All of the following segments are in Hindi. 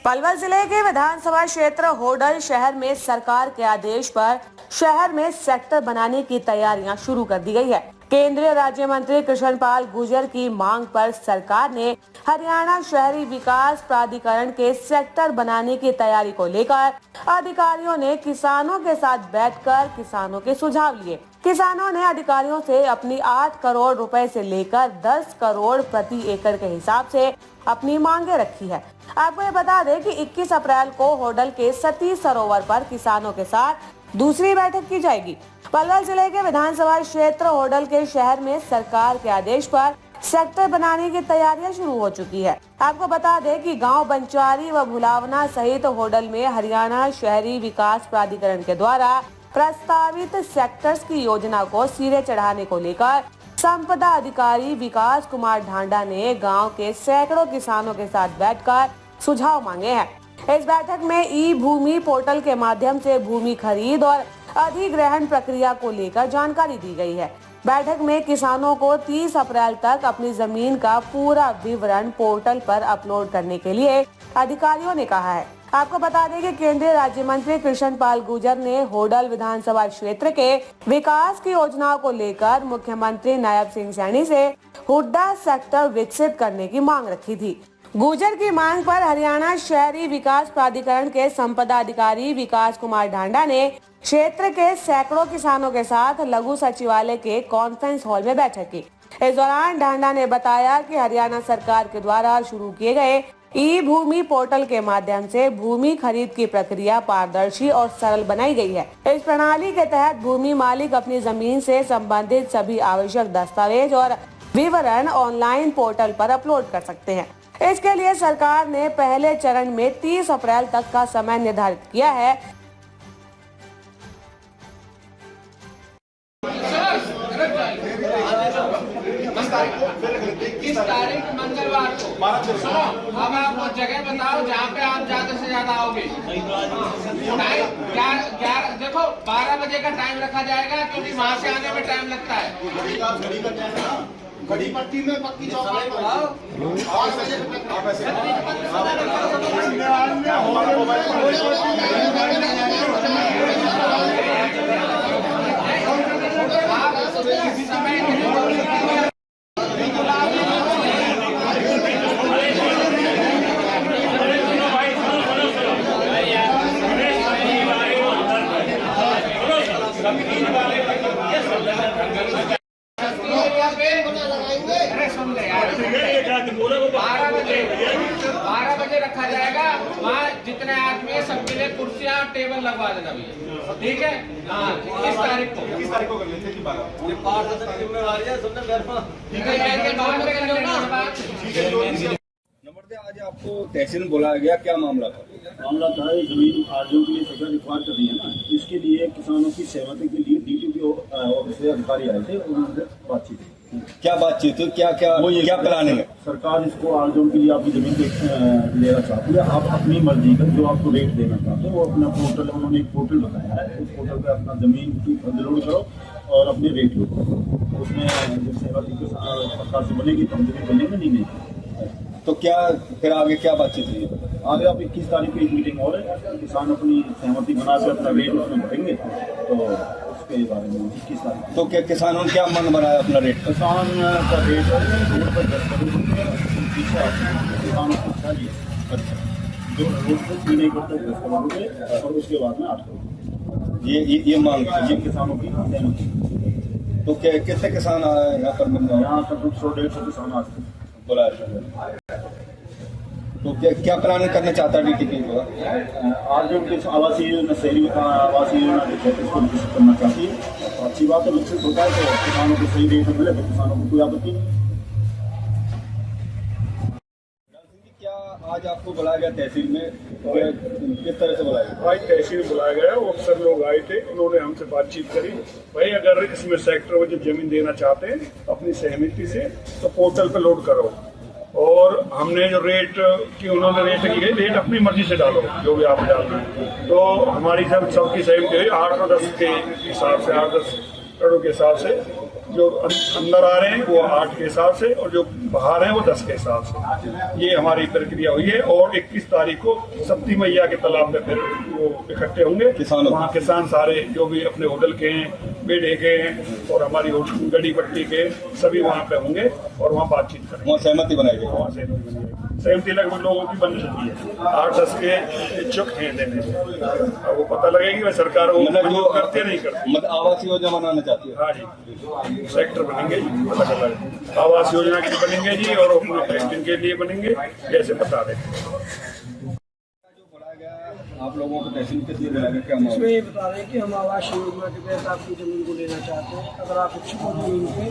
पलवल जिले के विधानसभा क्षेत्र होडल शहर में सरकार के आदेश पर शहर में सेक्टर बनाने की तैयारियां शुरू कर दी गई है। केंद्रीय राज्य मंत्री कृष्णपाल गुर्जर की मांग पर सरकार ने हरियाणा शहरी विकास प्राधिकरण के सेक्टर बनाने की तैयारी को लेकर अधिकारियों ने किसानों के साथ बैठकर किसानों के सुझाव लिए। किसानों ने अधिकारियों से अपनी 8 करोड़ रुपए से लेकर 10 करोड़ प्रति एकड़ के हिसाब से अपनी मांगे रखी है। आपको ये बता दें कि 21 अप्रैल को होडल के सतीश सरोवर पर किसानों के साथ दूसरी बैठक की जाएगी। पलवल जिले के विधानसभा क्षेत्र होडल के शहर में सरकार के आदेश पर सेक्टर बनाने की तैयारियां शुरू हो चुकी है। आपको बता दें कि गांव बंचारी व भुलावना सहित होडल में हरियाणा शहरी विकास प्राधिकरण के द्वारा प्रस्तावित सेक्टर्स की योजना को सिरे चढ़ाने को लेकर संपदा अधिकारी विकास कुमार ढांडा ने गांव के सैकड़ों किसानों के साथ बैठकर सुझाव मांगे हैं। इस बैठक में ई भूमि पोर्टल के माध्यम से भूमि खरीद और अधिग्रहण प्रक्रिया को लेकर जानकारी दी गई है। बैठक में किसानों को 30 अप्रैल तक अपनी जमीन का पूरा विवरण पोर्टल पर अपलोड करने के लिए अधिकारियों ने कहा है। आपको बता दें कि केंद्रीय राज्य मंत्री कृष्णपाल गुर्जर ने होडल विधानसभा क्षेत्र के विकास की योजनाओं को लेकर मुख्यमंत्री नायब सिंह सैनी से हुड्डा सेक्टर विकसित करने की मांग रखी थी। गुर्जर की मांग पर हरियाणा शहरी विकास प्राधिकरण के संपदा अधिकारी विकास कुमार ढांडा ने क्षेत्र के सैकड़ों किसानों के साथ लघु सचिवालय के कॉन्फ्रेंस हॉल में बैठक की। इस दौरान ढांडा ने बताया कि हरियाणा सरकार के द्वारा शुरू किए गए ई भूमि पोर्टल के माध्यम से भूमि खरीद की प्रक्रिया पारदर्शी और सरल बनाई गई है। इस प्रणाली के तहत भूमि मालिक अपनी जमीन से संबंधित सभी आवश्यक दस्तावेज और विवरण ऑनलाइन पोर्टल पर अपलोड कर सकते हैं। इसके लिए सरकार ने पहले चरण में 30 अप्रैल तक का समय निर्धारित किया है। किस तारीख मंगलवार को सुनो, अब आपको जगह बताओ जहाँ पे आप ज्यादा से ज्यादा आओगे। टाइम देखो 12 बजे का टाइम रखा जाएगा क्योंकि वहाँ से आने में टाइम लगता है। घड़ी पट्टी में पक्की चौपाल बनाओ। बारह बजे रखा जाएगा। वहाँ जितने आदमी है सबके लिए कुर्सियाँ टेबल लगवा देना भैया, ठीक है। हाँ, किस तारीख को कर लेते हैं? 12 जिम्मेवारी है, आज आपको तहसील में बुलाया गया, क्या मामला था? मामला था जमीन आरजीओ के लिए सरकार रिक्वायर कर रही है ना, इसके लिए किसानों की सहमति के लिए डीटीपी ऑफिस से अधिकारी आए थे, उन्होंने बातचीत की। क्या बातचीत हुई, क्या प्लानिंग है? सरकार इसको आरजीओ के लिए आपकी जमीन लेना चाहती है। आप अपनी मर्जी का जो आपको रेट देना चाहते हो वो अपना पोर्टल, उन्होंने एक पोर्टल बताया है, उस पोर्टल पे अपना जमीन की अपलोड करो और अपने रेट लो। उसमें जब सहमति सरकार से बनेगी तो हम जमीन बनेंगे, नहीं। तो क्या फिर आगे क्या बातचीत हुई? आगे आप 21 तारीख को एक मीटिंग और है, किसान अपनी सहमति बना के अपना रेट उसमें भरेंगे, तो उसके बारे में 21 तारीख। तो क्या किसानों ने क्या मन बनाया अपना रेट? किसान का रेट रोड पर 10 करोड़ किसानों को चाहिए। अच्छा, जो रोड पर नहीं करते 10 करोड़ रुपये और उसके बाद में 8 करोड़, ये मांग ये किसानों की सहमति। तो क्या कितने किसान आए यहाँ पर? यहाँ तक 100-150 किसान आज बोला। तो क्या प्लान करना चाहता है डीटीपी को? आरजीओ के आवासीय योजना, शहरी आवासीय योजना जो है इसको विकसित करना चाहती है। तो अच्छी बात है, विकसित होता है तो किसानों को सही रेट मिले तो किसानों को कोई आपत्ति नहीं। क्या आज आपको बुलाया गया तहसील में, किस तरह से बुलाया गया? भाई तहसील बुलाया गया, वो अफसर लोग आए थे, उन्होंने हमसे बातचीत करी। भाई अगर इसमें सेक्टर में जो जमीन देना चाहते हैं अपनी सहमति से तो पोर्टल पे लोड करो, और हमने जो रेट की उन्होंने रेट की गई, रेट अपनी मर्जी से डालो जो भी आप डाल रहे हैं। तो हमारी सबकी सहमति हुई 8 और 10 के हिसाब से, 8-10 करोड़ के हिसाब से जो अंदर आ रहे हैं वो 8 के हिसाब से और जो बाहर हैं वो 10 के हिसाब से। ये हमारी प्रक्रिया हुई है और 21 तारीख को सप्ती मैया के तालाब में फिर वो इकट्ठे होंगे। वहाँ किसान सारे जो भी अपने होटल के हैं, बेड़े के हैं और हमारी गड़ी पट्टी के सभी वहाँ पे होंगे और वहाँ बातचीत करेंगे। वहाँ सहमति बनाएगी। वहाँ सहमति लगभग लोगों की बन चुकी है, 8-10 के इच्छुक हैं देने से। अब वो पता लगेगी वह सरकार वो जो करते नहीं करते। मतलब आवास योजना बनाना चाहती है। हाँ जी, सेक्टर बनेंगे जी, अलग अलग आवास योजना के लिए बनेंगे जी और अपना टेस्टिंग के लिए बनेंगे, जैसे बता दें। आप लोगों को तहसील के लिए बनाया क्या मामला? इसमें ये बता रहे हैं कि हम आवास योजना के तहत आपकी ज़मीन को लेना चाहते हैं। अगर आप इच्छुक हो ज़मीन पे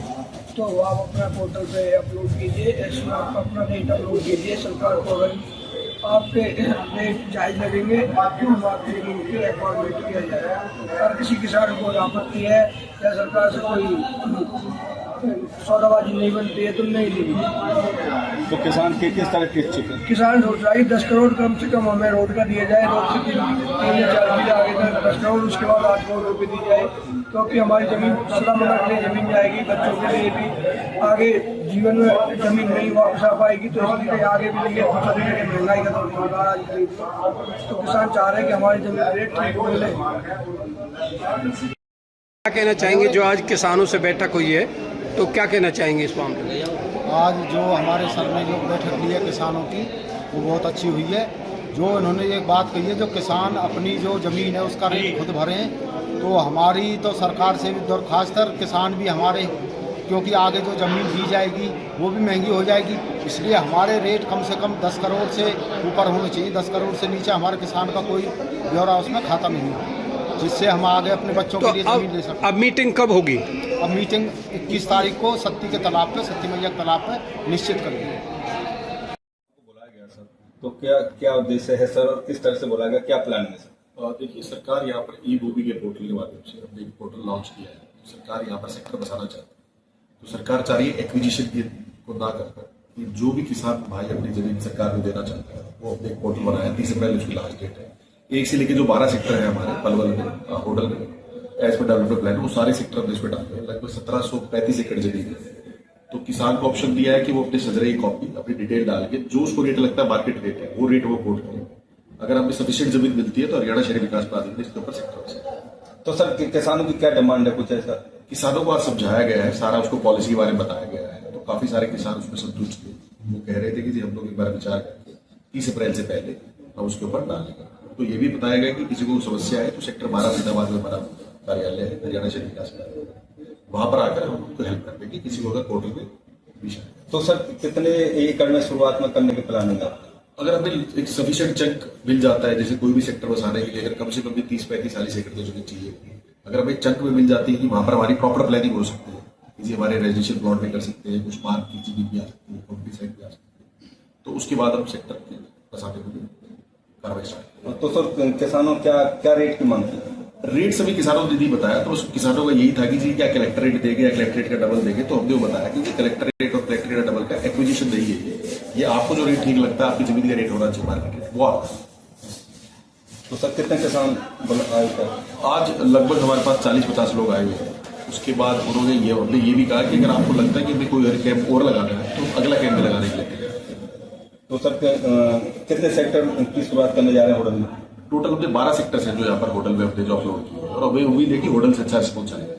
तो आप अपना पोर्टल पे अपलोड कीजिए, ऐसे आप अपना रेट अपलोड कीजिए। सरकार को अगर आपके रेट जायज़ लगेंगे तो हम आपकी ज़मीन की रिक्वायरमेंट किया जाएगा। अगर किसी किसान को आपत्ति है या सरकार से कोई सौदाबाजी नहीं बनती है तो नहीं लेंगे। तो किसान किस तरह के इच्छुक है? किसान सोच रहा है 10 करोड़ कम से कम हमें रोड का दिया जाए, रोड से 3-4 किलो आगे तक 10 करोड़, उसके बाद 8 करोड़ रुपये दी जाए, क्योंकि हमारी ज़मीन सलामत के लिए ज़मीन जाएगी, बच्चों के लिए भी आगे जीवन में ज़मीन नहीं वापस आ पाएगी, तो इसलिए आगे भी लेंगे। तो सभी जगह महंगाई का दौर चल रहा है, तो किसान चाह रहे हैं कि हमारी ज़मीन रेट ठीक मिले। क्या कहना चाहेंगे जो आज किसानों से बैठक हुई है, तो क्या कहना चाहेंगे इस मामले में? आज जो हमारे सर ने जो बैठक ली है किसानों की, वो बहुत अच्छी हुई है। जो इन्होंने एक बात कही है, जो किसान अपनी जो ज़मीन है उसका रेट खुद भरें, तो हमारी तो सरकार से भी दरख्वास्त है, किसान भी हमारे, क्योंकि आगे जो ज़मीन दी जाएगी वो भी महंगी हो जाएगी, इसलिए हमारे रेट कम से कम 10 करोड़ से ऊपर होने चाहिए। 10 करोड़ से नीचे हमारे किसान का कोई ब्यौरा उसमें खाता नहीं है, जिससे हम आगे अपने बच्चों के लिए ज़मीन ले सकते। अब मीटिंग कब होगी? अब मीटिंग 21 तारीख को सत्ती के तालाब पे, सत्ती मैया के तालाब पे निश्चित करेंगे। बुलाया गया सर, तो क्या उद्देश्य है सर और किस तरह से बुलाया गया, क्या प्लान है सर? देखिए, सरकार यहाँ पर ई-बोबी के पोर्टल के माध्यम से अपने एक पोर्टल लॉन्च किया है। सरकार यहाँ पर सेक्टर बसाना चाहती है, तो सरकार चाह रही है एक्विजिशन को ना कर कि जो भी किसान भाई अपनी जमीन सरकार को देना चाहता है वो अपने एक पोर्टल बनाया। 30 अप्रैल उसकी लास्ट डेट है। 1 से लेकर जो 12 सेक्टर है हमारे पलवल में, होटल में, एज पर डेवलपमेंट प्लान, वो सारे सेक्टर हमने इसमें डाले हैं। लगभग 1735 एकड़ जमीन है। तो किसान को ऑप्शन दिया है कि वो अपने सजरे की कॉपी, अपनी डिटेल डाल के जो उसको रेट लगता है, मार्केट रेट है, वो रेट वो कोट करें। अगर हमें सफिशिएंट जमीन मिलती है तो हरियाणा शहरी विकास प्राधिकरण इसके ऊपर सेक्टर बना। तो सर किसानों की क्या डिमांड है, कुछ ऐसा? किसानों को आज समझाया गया है, सारा उसको पॉलिसी के बारे में बताया गया है, तो काफी सारे किसान उसमें संतुष्ट थे। वो कह रहे थे कि जी हम लोग एक बार विचार करके 30 अप्रैल से पहले हम उसके ऊपर डालेंगे। तो ये भी बताया गया कि किसी को समस्या है तो सेक्टर 12 फरीदाबाद में हमारा कार्यालय है, हरियाणा शहरी विकास प्राधिकरण, वहां पर आकर हम उनको हेल्प कर देंगे किसी को अगर पोर्टल में विषय। तो सर कितने एकड़ में शुरुआत में करने की प्लानिंग है? अगर हमें एक सफिशिएंट चंक मिल जाता है, जैसे कोई भी सेक्टर बसाने के लिए अगर कम से कम भी 30-35-40 एकड़ तो जमीन चाहिए, अगर हमें चंक में मिल जाती है कि वहां पर हमारी प्रॉपर प्लानिंग हो सकती है, किसी हमारे रेजिडेंशियल प्लॉट में कर सकते हैं, कुछ पार्क की चीजें भी आ सकती है, प्रॉपर्टी साइड भी आ सकती है, तो उसके बाद हम सेक्टर के बसाने के लिए कार्रवाई स्टार्ट। तो सर किसानों क्या रेट की मांग थी? रेट सभी किसानों ने नहीं बताया, तो किसानों का यही था कि जी क्या कलेक्टर रेट देंगे या कलेक्टर रेट का डबल देंगे। तो हमने वो बताया कि कलेक्टर रेट और कलेक्टर रेट का डबल का एक्विजिशन नहीं है, ये आपको जो रेट ठीक लगता है, आपकी जमीन का रेट होना चाहिए मार्केट रेट, वो आपका। तो सर कितने किसान आए थे? आज लगभग हमारे पास 40-50 लोग आए हुए हैं। उसके बाद उन्होंने ये भी कहा कि अगर आपको लगता है कि हमें कोई कैंप और लगाना है तो अगला कैंप में लगाने के लिए। तो सर कितने सेक्टर की शुरुआत करने जा रहे हैं होटल में? टोटल अपने 12 सेक्टर्स हैं जो यहाँ पर होटल में अपने जो अपलोड किए, और हमें उम्मीद है कि होटल से अच्छा रिस्पॉन्स आएगा।